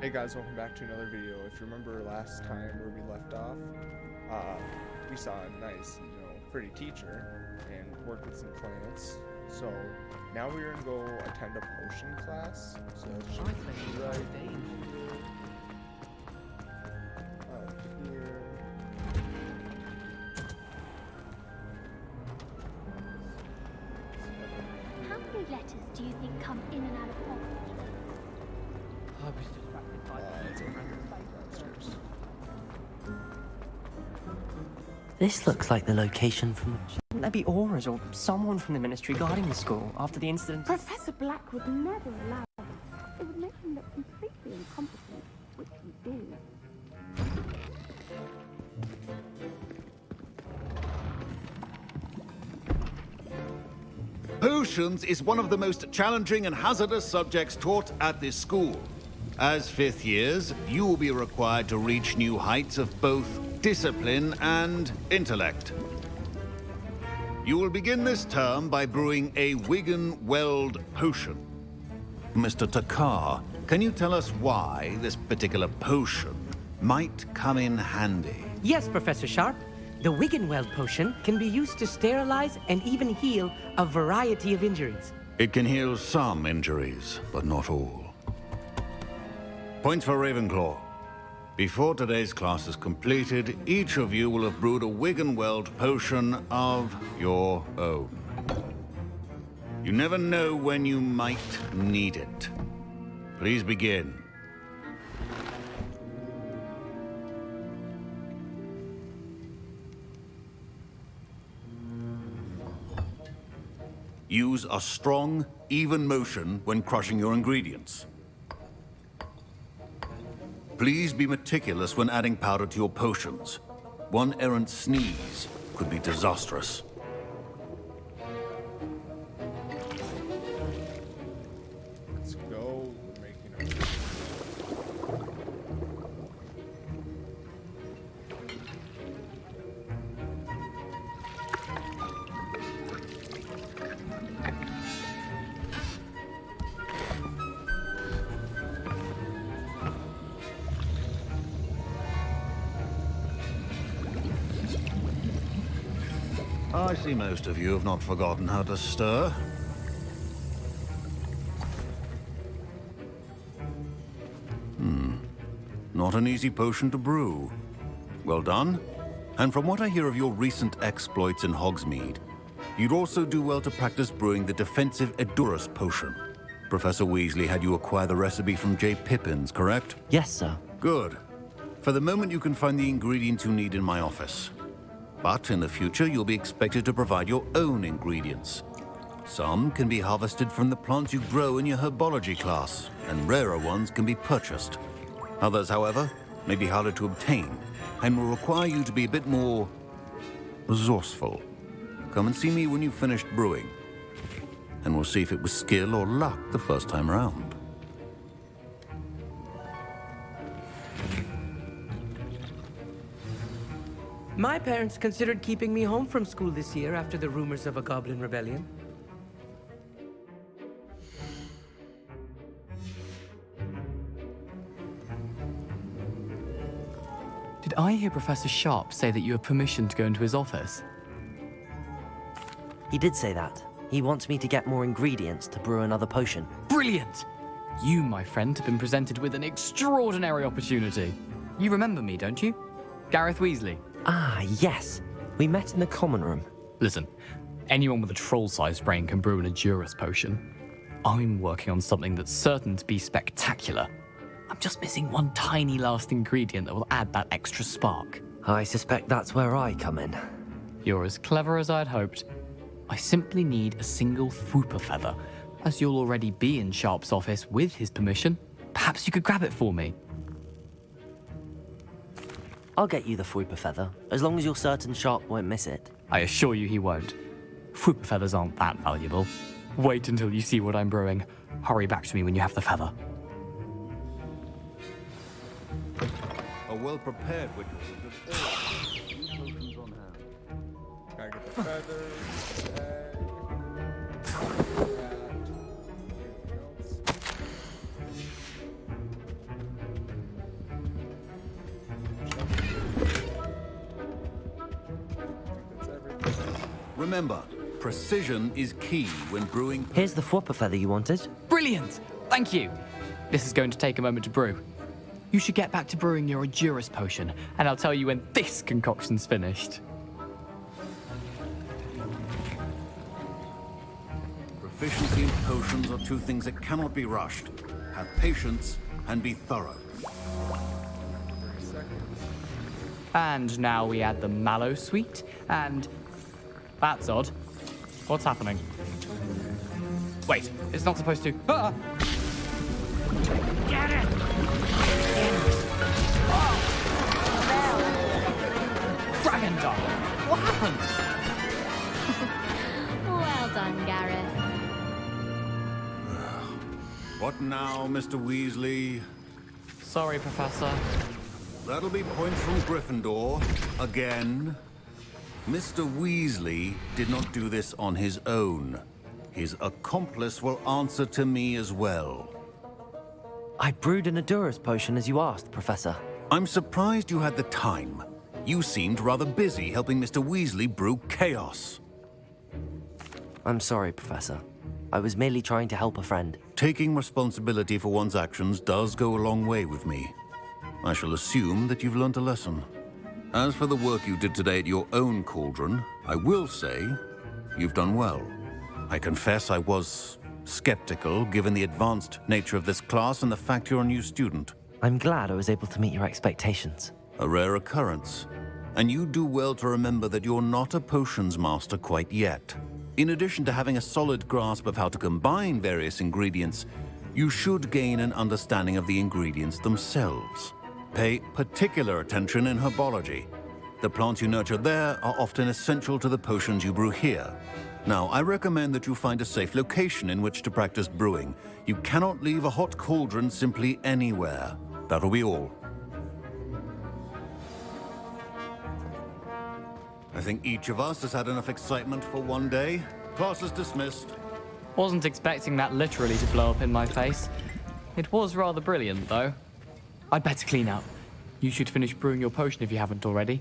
Hey guys, welcome back to another video. If you remember last time where we left off, we saw a nice, pretty teacher and worked with some plants. So now we're gonna go attend a potion class. So that should be right up here. How many letters do you think come in and out of Hogwarts? I was distracted by Downstairs. This looks like the location from... Shouldn't there be auras or someone from the ministry guarding the school after the incident? Professor Black would never allow it. It would make him look completely incompetent, which he is. Potions is one of the most challenging and hazardous subjects taught at this school. As fifth years, you will be required to reach new heights of both discipline and intellect. You will begin this term by brewing a Wiggen-Weld potion. Mr. Takar, can you tell us why this particular potion might come in handy? Yes, Professor Sharp. The Wiggenweld potion can be used to sterilize and even heal a variety of injuries. It can heal some injuries, but not all. Points for Ravenclaw. Before today's class is completed, each of you will have brewed a Wiggen-Weld potion of your own. You never know when you might need it. Please begin. Use a strong, even motion when crushing your ingredients. Please be meticulous when adding powder to your potions. One errant sneeze could be disastrous. Let's go. We're making our I see most of you have not forgotten how to stir. Not an easy potion to brew. Well done. And from what I hear of your recent exploits in Hogsmeade, you'd also do well to practice brewing the defensive Edurus potion. Professor Weasley had you acquire the recipe from J. Pippins, correct? Yes, sir. Good. For the moment, you can find the ingredients you need in my office. But in the future, you'll be expected to provide your own ingredients. Some can be harvested from the plants you grow in your herbology class, and rarer ones can be purchased. Others, however, may be harder to obtain, and will require you to be a bit more resourceful. Come and see me when you've finished brewing, and we'll see if it was skill or luck the first time around. My parents considered keeping me home from school this year after the rumors of a goblin rebellion. Did I hear Professor Sharp say that you have permission to go into his office? He did say that. He wants me to get more ingredients to brew another potion. Brilliant! You, my friend, have been presented with an extraordinary opportunity. You remember me, don't you? Gareth Weasley. Ah, yes. We met in the common room. Listen, anyone with a troll-sized brain can brew an Edurus potion. I'm working on something that's certain to be spectacular. I'm just missing one tiny last ingredient that will add that extra spark. I suspect that's where I come in. You're as clever as I'd hoped. I simply need a single Fwooper feather. As you'll already be in Sharp's office with his permission, perhaps you could grab it for me. I'll get you the Fwooper feather, as long as you're certain Sharp won't miss it. I assure you he won't. Fwooper feathers aren't that valuable. Wait until you see what I'm brewing. Hurry back to me when you have the feather. A well-prepared witness of this potions on hand. gotta get the feathers, egg, cat, anything else. Remember, precision is key when brewing. Here's the Fwooper feather you wanted. Brilliant! Thank you. This is going to take a moment to brew. You should get back to brewing your Endurance potion, and I'll tell you when this concoction's finished. Proficiency and potions are two things that cannot be rushed. Have patience and be thorough. 30 seconds. And now we add the mallow sweet, and... That's odd. What's happening? Wait, it's not supposed to... Ah! Get it! Dragon Dog! What happened? Well done, Gareth. What now, Mr. Weasley? Sorry, Professor. That'll be points from Gryffindor. Again. Mr. Weasley did not do this on his own. His accomplice will answer to me as well. I brewed an Endurance potion as you asked, Professor. I'm surprised you had the time. You seemed rather busy helping Mr. Weasley brew chaos. I'm sorry, Professor. I was merely trying to help a friend. Taking responsibility for one's actions does go a long way with me. I shall assume that you've learnt a lesson. As for the work you did today at your own cauldron, I will say you've done well. I confess I was skeptical given the advanced nature of this class and the fact you're a new student. I'm glad I was able to meet your expectations. A rare occurrence. And you do well to remember that you're not a potions master quite yet. In addition to having a solid grasp of how to combine various ingredients, you should gain an understanding of the ingredients themselves. Pay particular attention in herbology. The plants you nurture there are often essential to the potions you brew here. Now, I recommend that you find a safe location in which to practice brewing. You cannot leave a hot cauldron simply anywhere. That'll be all. I think each of us has had enough excitement for one day. Class is dismissed. Wasn't expecting that literally to blow up in my face. It was rather brilliant, though. I'd better clean up. You should finish brewing your potion if you haven't already.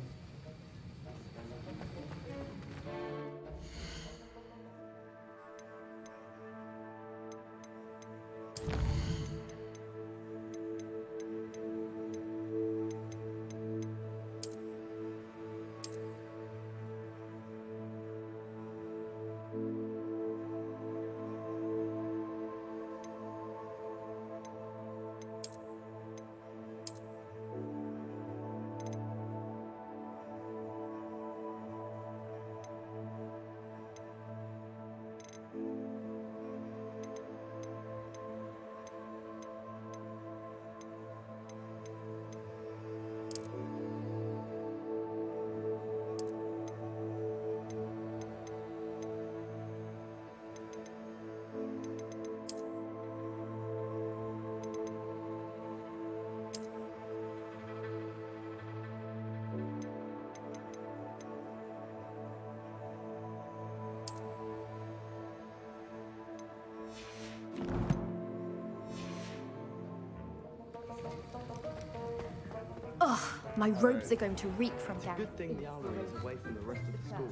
My robes are going to reek from Gareth. Good thing the owlery is away from the rest of the school.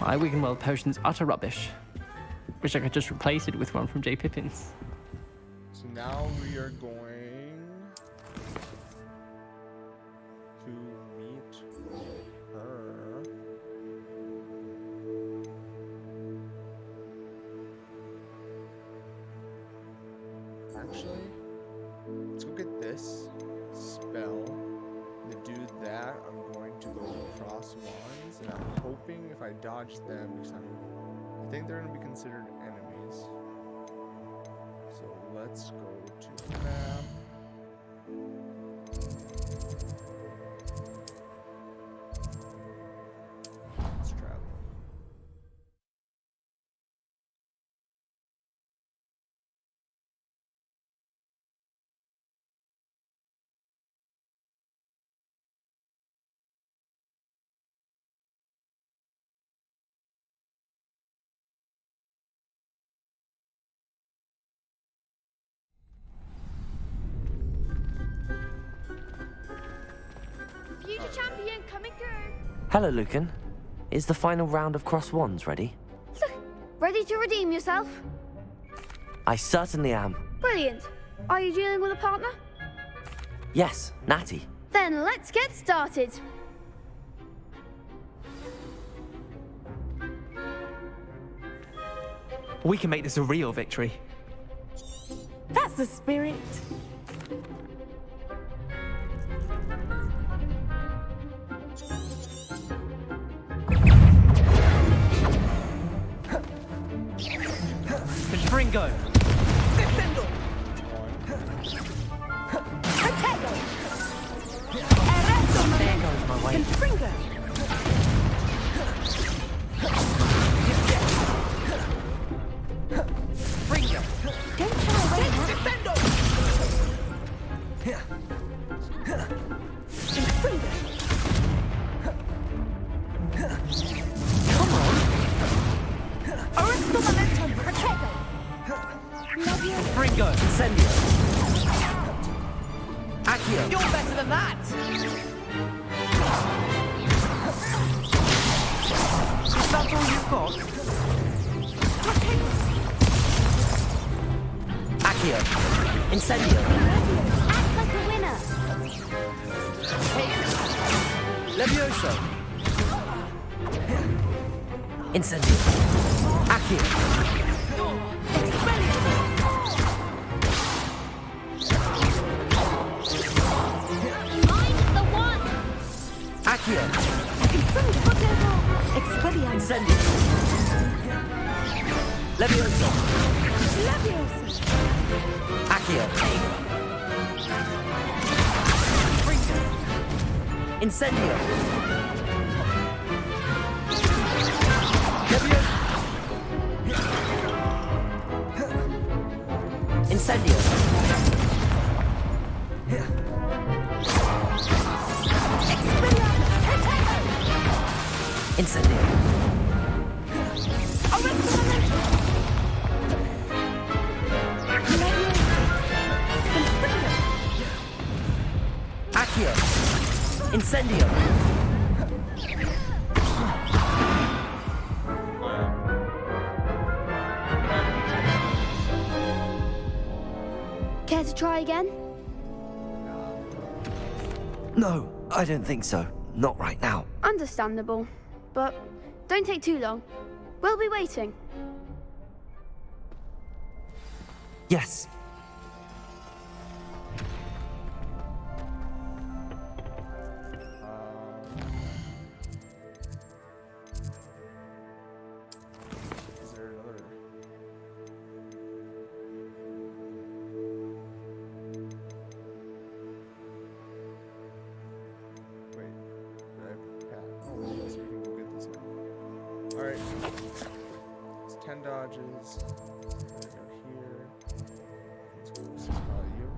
My Wiggenweld potion's utter rubbish. Wish I could just replace it with one from J. Pippin's. So now we are going to meet her. Actually, let's go get this spell. To do that, I'm going to go cross wands, and I'm hoping if I dodge them, because I think they're going to be considered enemies. So let's go to the map. Let's travel. Future champion coming through. Hello, Lucan. is the final round of cross wands ready? Ready to redeem yourself? I certainly am. Brilliant. Are you dealing with a partner? Yes, Natty. Then let's get started. We can make this a real victory. That's the spirit. Fringo! Descendo. Potato. There goes my way. Confringo. Fringo! Don't shy away. Descendo. Confringo. Come on! Arresto momentum. Potato. Fringo! Incendio. Accio. You're better than that! Is that all you've got? Accio. Incendio. Act like a winner. Levioso. Incendio. Accio. I'm the one. Accio. Expelliarmus. Incendio. Levioso. Leviosa. Accio. Incendio. Levioso. Incendio. Incendio. Accio. Incendio. Care to try again? No, I don't think so. Not right now. Understandable. But don't take too long. We'll be waiting. Yes. Is there another? Wait, did I pass? Oh, I guess we can go get this guy. All right, it's 10 dodges. There we go here. Let's go. This is probably you.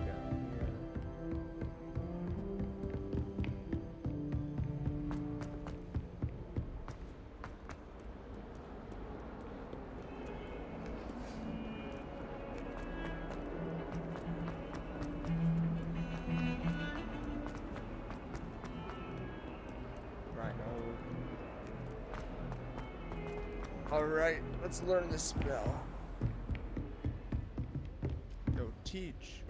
Down here. Rhino. Alright, let's learn this spell. Yo, teach.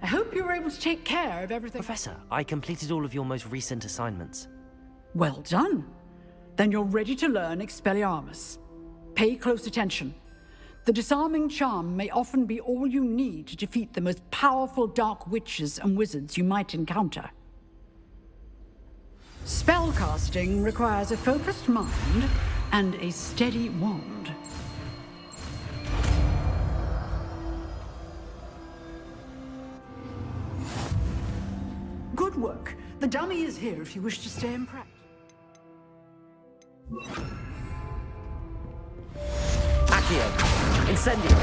I hope you were able to take care of everything. Professor, I completed all of your most recent assignments. Well done. Then you're ready to learn Expelliarmus. Pay close attention. The disarming charm may often be all you need to defeat the most powerful dark witches and wizards you might encounter. Spellcasting requires a focused mind and a steady wand. Good work. The dummy is here if you wish to stay in practice. Accio, incendio.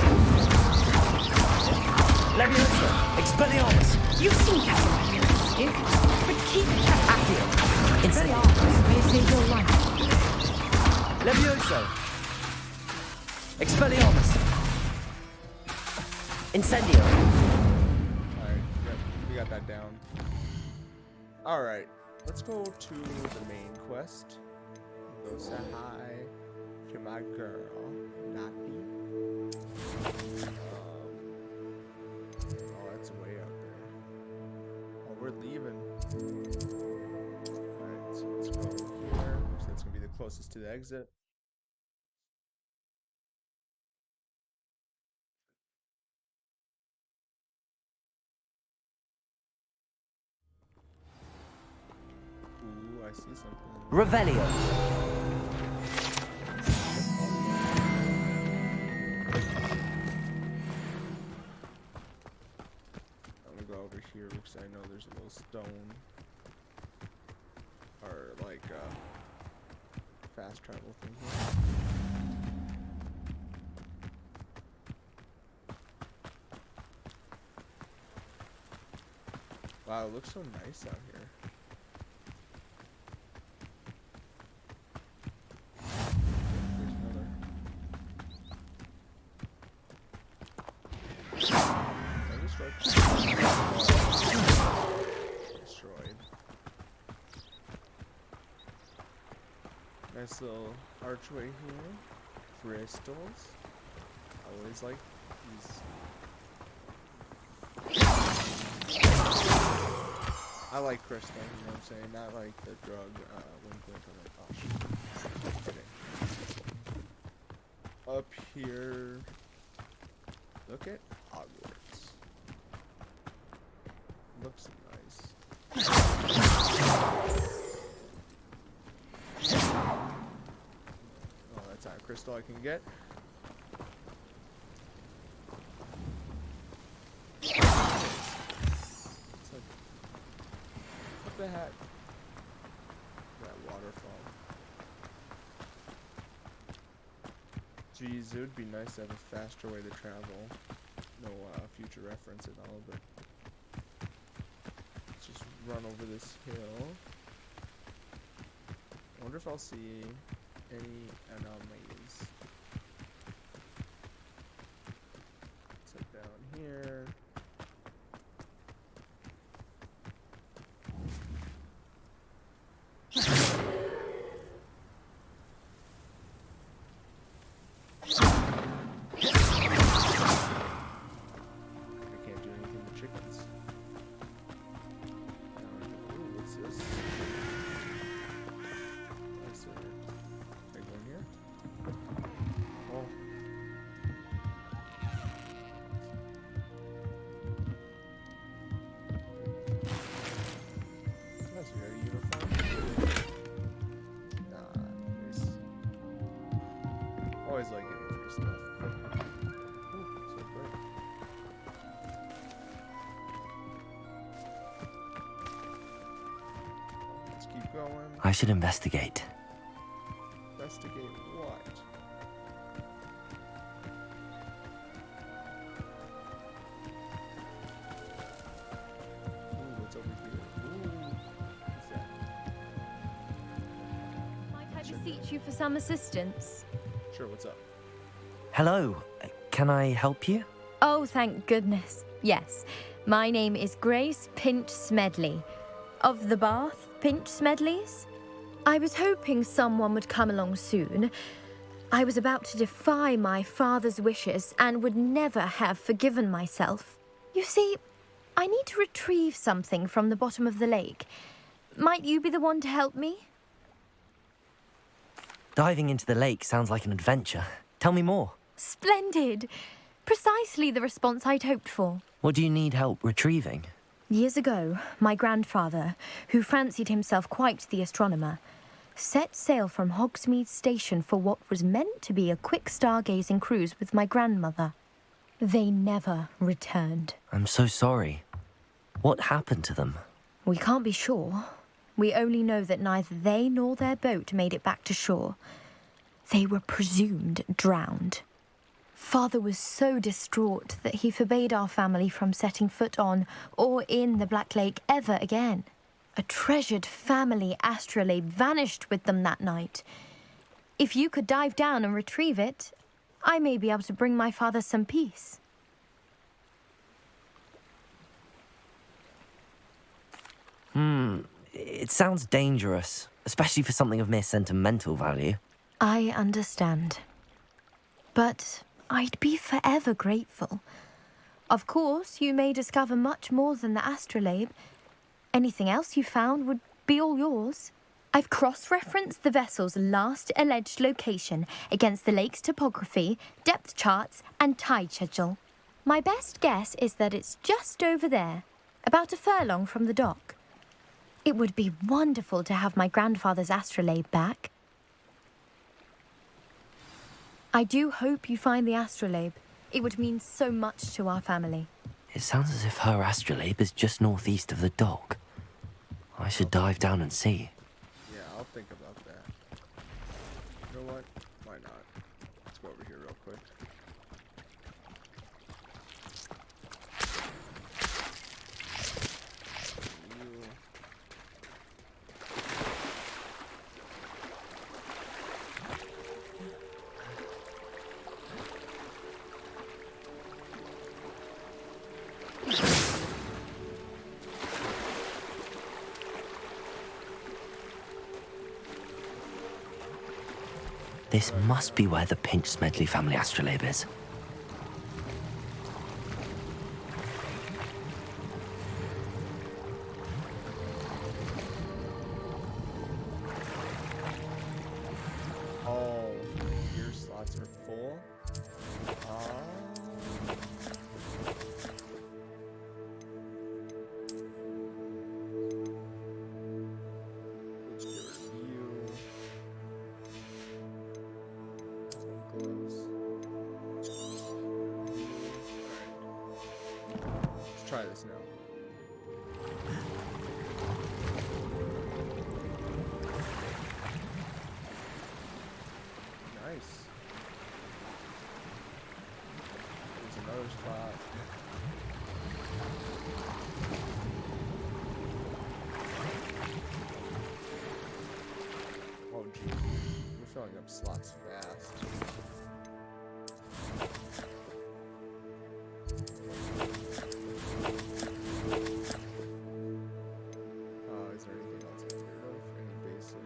Leviosa, expelliarmus. You seem capitalistic, but keep Accio, incendio. Expelliarmus may save your life. Levioso. Expelliarmus. Incendio. Alright, yep, we got that down. Alright, let's go to the main quest. Go say hi to my girl, Nappy. Oh, that's way up there. Oh, we're leaving. Alright, so let's go here. So that's gonna be the closest to the exit. Ooh, I see something. Revelio. I'm gonna go over here because I know there's a little stone or like fast travel thing here. Wow, it looks so nice out here. There's another. I destroyed. Nice little archway here. Crystals. I always like these. I like crystal, you know what I'm saying? Not like the drug, wink wink, I'm like, oh shit. Up here, look at Hogwarts. Looks nice. Oh, that's not a crystal I can get. What the heck? That waterfall. Geez, it would be nice to have a faster way to travel. No future reference at all, but let's just run over this hill. I wonder if I'll see any anomalies. Let's head down here. Always like getting free stuff. Ooh, so great. Let's keep going. I should investigate. Investigate what? Ooh, what's over here? Ooh, what's that? Might I beseech you for some assistance? Sure, what's up? Hello. Can I help you? Oh, thank goodness. Yes. My name is Grace Pinch Smedley. Of the Bath Pinch Smedleys. I was hoping someone would come along soon. I was about to defy my father's wishes and would never have forgiven myself. You see, I need to retrieve something from the bottom of the lake. Might you be the one to help me? Diving into the lake sounds like an adventure. Tell me more. Splendid! Precisely the response I'd hoped for. What do you need help retrieving? Years ago, my grandfather, who fancied himself quite the astronomer, set sail from Hogsmeade Station for what was meant to be a quick stargazing cruise with my grandmother. They never returned. I'm so sorry. What happened to them? We can't be sure. We only know that neither they nor their boat made it back to shore. They were presumed drowned. Father was so distraught that he forbade our family from setting foot on or in the Black Lake ever again. A treasured family astrolabe vanished with them that night. If you could dive down and retrieve it, I may be able to bring my father some peace. It sounds dangerous, especially for something of mere sentimental value. I understand. But I'd be forever grateful. Of course, you may discover much more than the astrolabe. Anything else you found would be all yours. I've cross-referenced the vessel's last alleged location against the lake's topography, depth charts, and tide schedule. My best guess is that it's just over there, about a furlong from the dock. It would be wonderful to have my grandfather's astrolabe back. I do hope you find the astrolabe. It would mean so much to our family. It sounds as if her astrolabe is just northeast of the dock. I should dive down and see. Yeah, I'll think about that. You know what? Why not? Let's go over here real quick. You. This must be where the Pinch Smedley family astrolabe is. Oh, your slots are full. Let's get rid of you. Close. Alright. Let's try this now. Nice. There's another spot. Oh geez, we're filling up slots fast. Is there anything else I can get rid of? Any basic?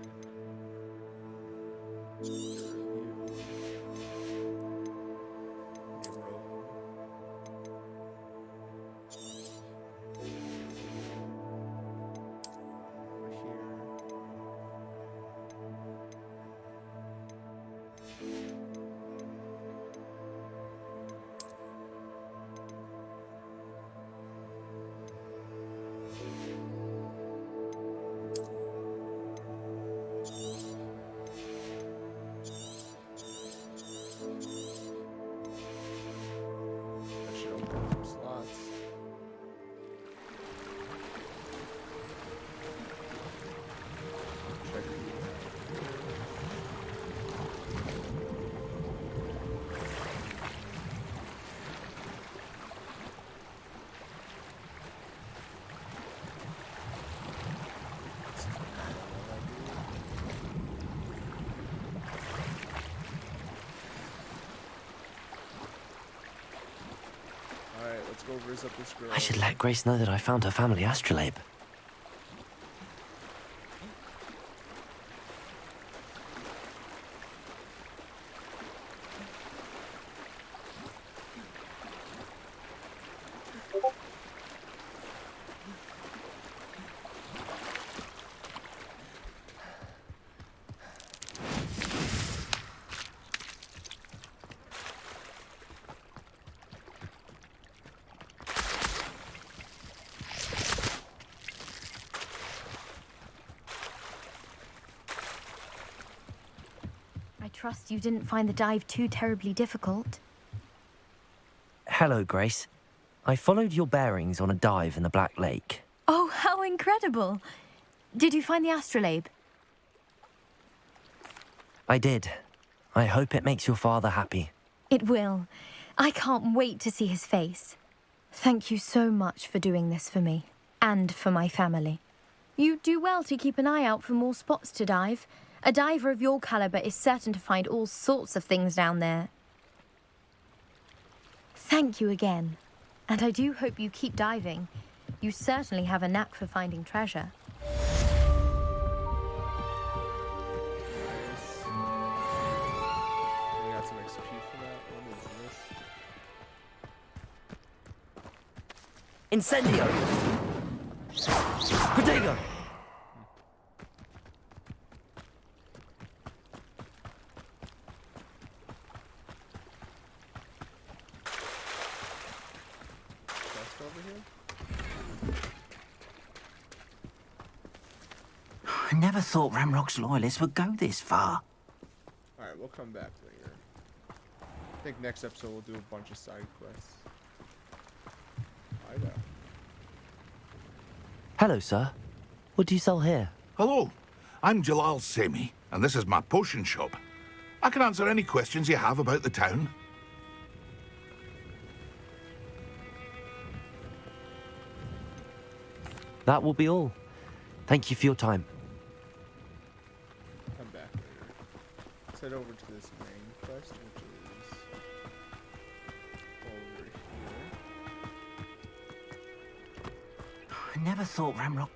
Let's go visit this girl. I should let Grace know that I found her family astrolabe. trust you didn't find the dive too terribly difficult. Hello, Grace. I followed your bearings on a dive in the Black Lake. Oh, how incredible! Did you find the astrolabe? I did. I hope it makes your father happy. It will. I can't wait to see his face. Thank you so much for doing this for me, and for my family. You do well to keep an eye out for more spots to dive. A diver of your caliber is certain to find all sorts of things down there. Thank you again, and I do hope you keep diving. You certainly have a knack for finding treasure. We got some XP for that. What is this? Incendio! Protego! Chest over here? I never thought Ramrock's loyalists would go this far. Alright, we'll come back later. I think next episode we'll do a bunch of side quests. I know. Hello, sir. What do you sell here? Hello, I'm Jalal Semi, and this is my potion shop. I can answer any questions you have about the town. That will be all. Thank you for your time. Come back later. Let's head over to this main quest, which is over here. I never thought Ramrock...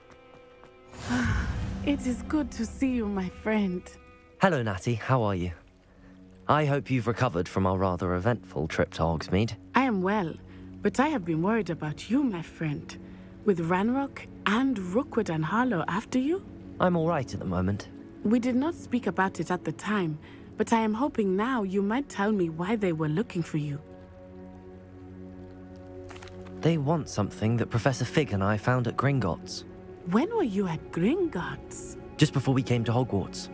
It is good to see you, my friend. Hello, Natty. How are you? I hope you've recovered from our rather eventful trip to Hogsmeade. I am well, but I have been worried about you, my friend. With Ranrock and Rookwood and Harlow after you? I'm all right at the moment. We did not speak about it at the time, but I am hoping now you might tell me why they were looking for you. They want something that Professor Fig and I found at Gringotts. When were you at Gringotts? Just before we came to Hogwarts.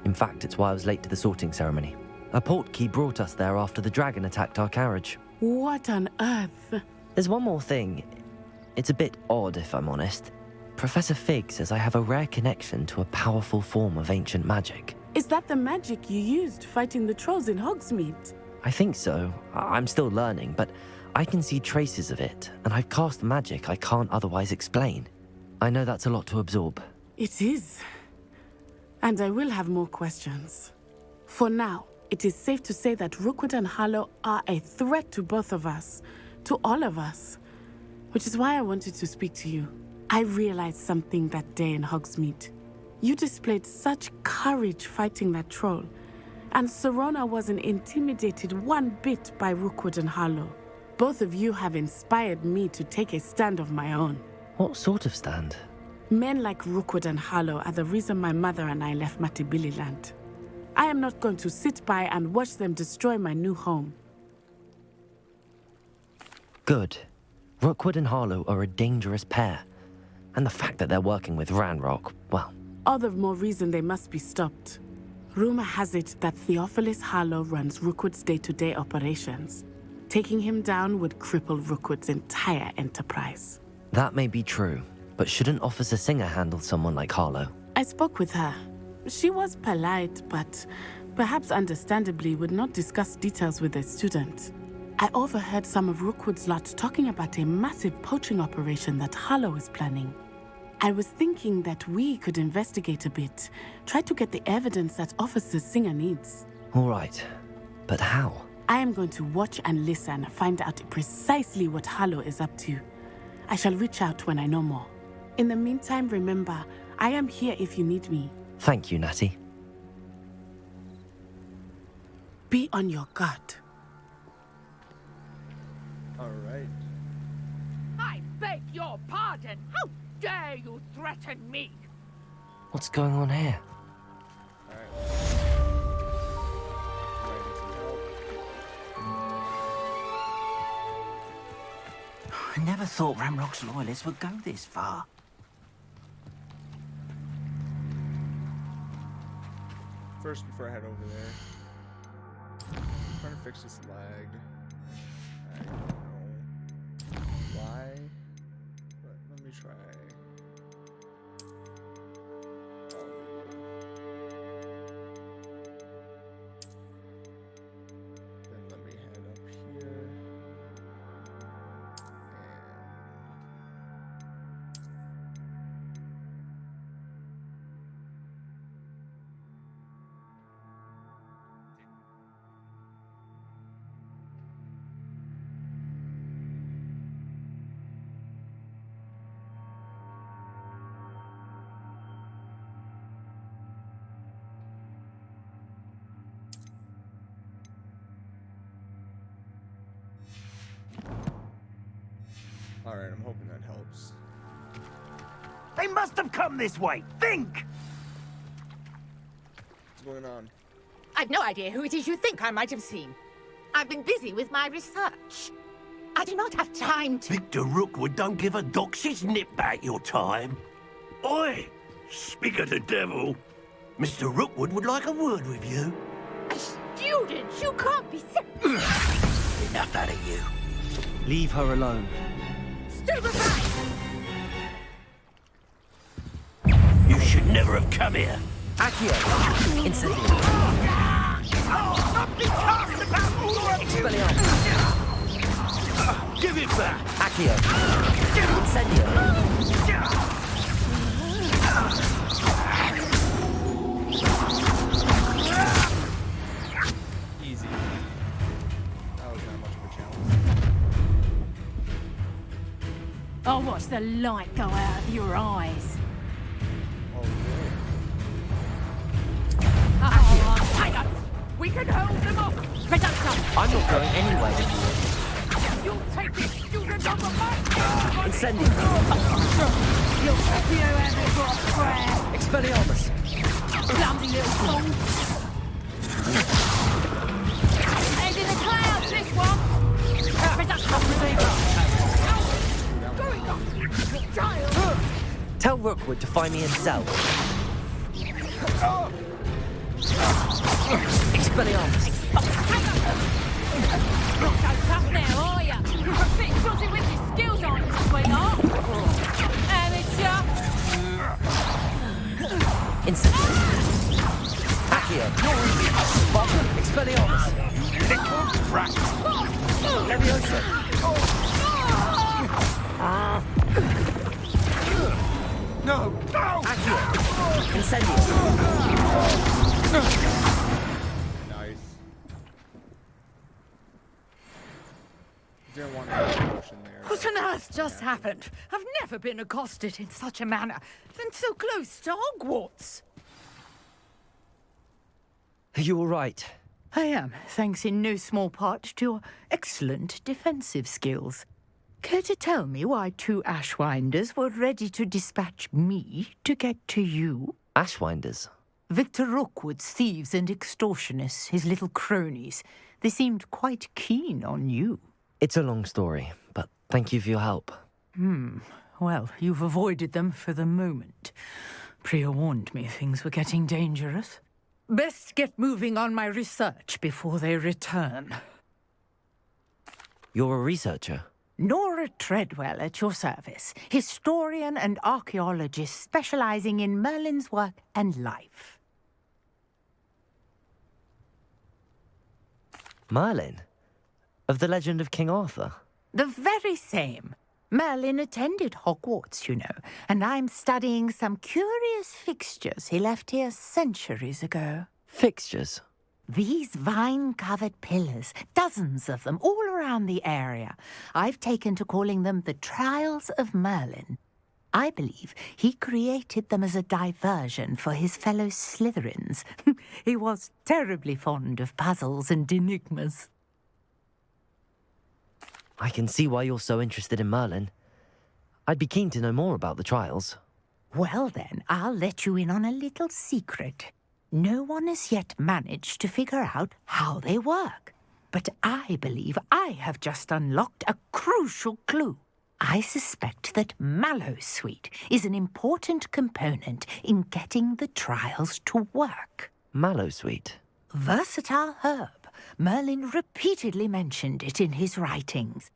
In fact, it's why I was late to the sorting ceremony. A portkey brought us there after the dragon attacked our carriage. What on earth? There's one more thing. It's a bit odd, if I'm honest. Professor Fig says I have a rare connection to a powerful form of ancient magic. Is that the magic you used fighting the trolls in Hogsmeade? I think so. I'm still learning, but I can see traces of it, and I've cast magic I can't otherwise explain. I know that's a lot to absorb. It is. And I will have more questions. For now, it is safe to say that Rookwood and Harlow are a threat to both of us, to all of us. Which is why I wanted to speak to you. I realized something that day in Hogsmeade. You displayed such courage fighting that troll, and Serona wasn't intimidated one bit by Rookwood and Harlow. Both of you have inspired me to take a stand of my own. What sort of stand? Men like Rookwood and Harlow are the reason my mother and I left Matabeleland. I am not going to sit by and watch them destroy my new home. Good. Rookwood and Harlow are a dangerous pair. And the fact that they're working with Ranrock, well... All the more reason they must be stopped. Rumor has it that Theophilus Harlow runs Rookwood's day-to-day operations. Taking him down would cripple Rookwood's entire enterprise. That may be true, but shouldn't Officer Singer handle someone like Harlow? I spoke with her. She was polite, but perhaps understandably would not discuss details with a student. I overheard some of Rookwood's lot talking about a massive poaching operation that Harlow is planning. I was thinking that we could investigate a bit, try to get the evidence that Officer Singer needs. All right, but how? I am going to watch and listen, find out precisely what Harlow is up to. I shall reach out when I know more. In the meantime, remember, I am here if you need me. Thank you, Natty. Be on your guard. Alright. I beg your pardon. How dare you threaten me? What's going on here? I never thought Ramrock's loyalists would go this far. First, before I head over there, fix this lag. I don't know why, but let me try. Then let me head up here. Alright, I'm hoping that helps. They must have come this way. Think! What's going on? I've no idea who it is you think I might have seen. I've been busy with my research. I do not have time to... Victor Rookwood don't give a doxy's nip back your time. Oi! Speak of the devil. Mr. Rookwood would like a word with you. A student? You can't be sick. Enough out of you. Leave her alone. Stupefy! You should never have come here. Accio! Incendio! Not be cast about already! Expelliarmus! Give it back! Accio! Incendio! Easy. That was not much of a challenge. I'll watch the light go out of your eyes. Oh, really? Hang on. We can hold them off. Reduction. I'm not going anywhere with you. You'll take this student on the back. Incendio! You'll take you ever got a prayer. Expelliarmus! Clumsy little fool. Head in the clouds, this one. Reduction. Child. Tell Rookwood to find me himself. Expelliarmus! Not so tough now, are ya? You're a bit fuzzy with your skills, aren't you, sweetheart? Amateur. Incendio! Accio! Expelliarmus! Leviosa! No! No! Accio! Incendio! Nice. Didn't want to have a potion there. What on earth just happened? I've never been accosted in such a manner, and so close to Hogwarts. Are you all right? I am, thanks in no small part to your excellent defensive skills. Care to tell me why two Ashwinders were ready to dispatch me to get to you? Ashwinders? Victor Rookwood's thieves and extortionists, his little cronies. They seemed quite keen on you. It's a long story, but thank you for your help. Well, you've avoided them for the moment. Priya warned me things were getting dangerous. Best get moving on my research before they return. You're a researcher? Nora Treadwell at your service, historian and archaeologist specializing in Merlin's work and life. Merlin? Of the legend of King Arthur? The very same. Merlin attended Hogwarts, you know, and I'm studying some curious fixtures he left here centuries ago. Fixtures? These vine-covered pillars, dozens of them, all around the area. I've taken to calling them the Trials of Merlin. I believe he created them as a diversion for his fellow Slytherins. He was terribly fond of puzzles and enigmas. I can see why you're so interested in Merlin. I'd be keen to know more about the trials. Well then, I'll let you in on a little secret. No one has yet managed to figure out how they work. But I believe I have just unlocked a crucial clue. I suspect that Mallowsweet is an important component in getting the trials to work. Mallowsweet? Versatile herb. Merlin repeatedly mentioned it in his writings.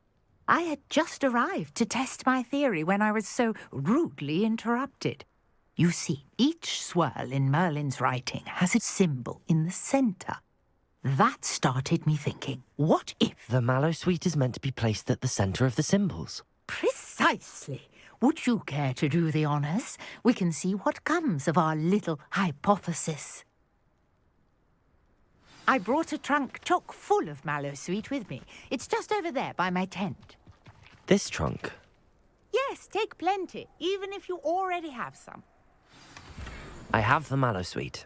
I had just arrived to test my theory when I was so rudely interrupted. You see, each swirl in Merlin's writing has a symbol in the center. That started me thinking, what if... The mallow sweet is meant to be placed at the center of the symbols. Precisely. Would you care to do the honors? We can see what comes of our little hypothesis. I brought a trunk chock full of mallow sweet with me. It's just over there by my tent. This trunk? Yes, take plenty, even if you already have some. I have the mallow sweet.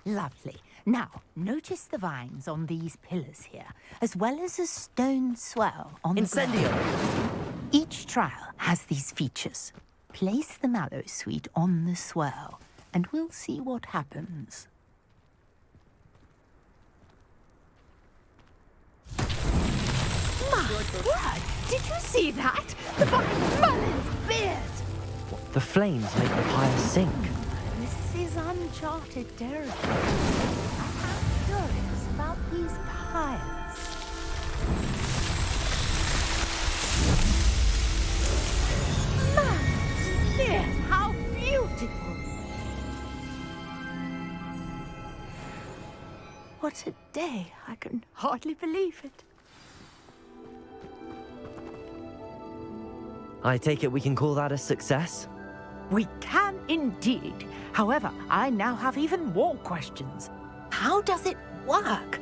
Lovely. Now, notice the vines on these pillars here, as well as a stone swell on the ground. Each trial has these features. Place the mallow sweet on the swirl, and we'll see what happens. My word! Did you see that? The vine Merlin's beard! The flames make the pyre sink. This is uncharted territory. I'm curious about these pyres. Merlin's beard! How beautiful! What a day! I can hardly believe it. I take it we can call that a success? We can indeed. However, I now have even more questions. How does it work?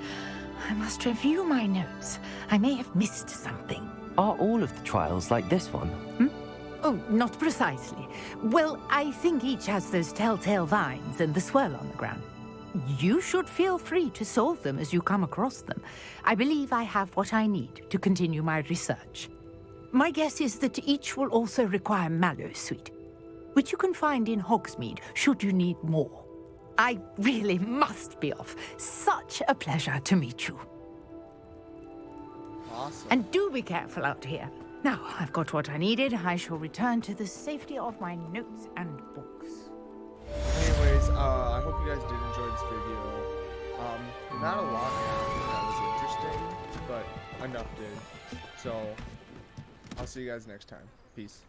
I must review my notes. I may have missed something. Are all of the trials like this one? Oh, not precisely. Well, I think each has those telltale vines and the swirl on the ground. You should feel free to solve them as you come across them. I believe I have what I need to continue my research. My guess is that each will also require mallow sweet, which you can find in Hogsmeade should you need more. I really must be off. Such a pleasure to meet you. Awesome. And do be careful out here. Now, I've got what I needed. I shall return to the safety of my notes and books. Anyways, I hope you guys did enjoy this video. Not a lot happened that was interesting, but enough did. So, I'll see you guys next time. Peace.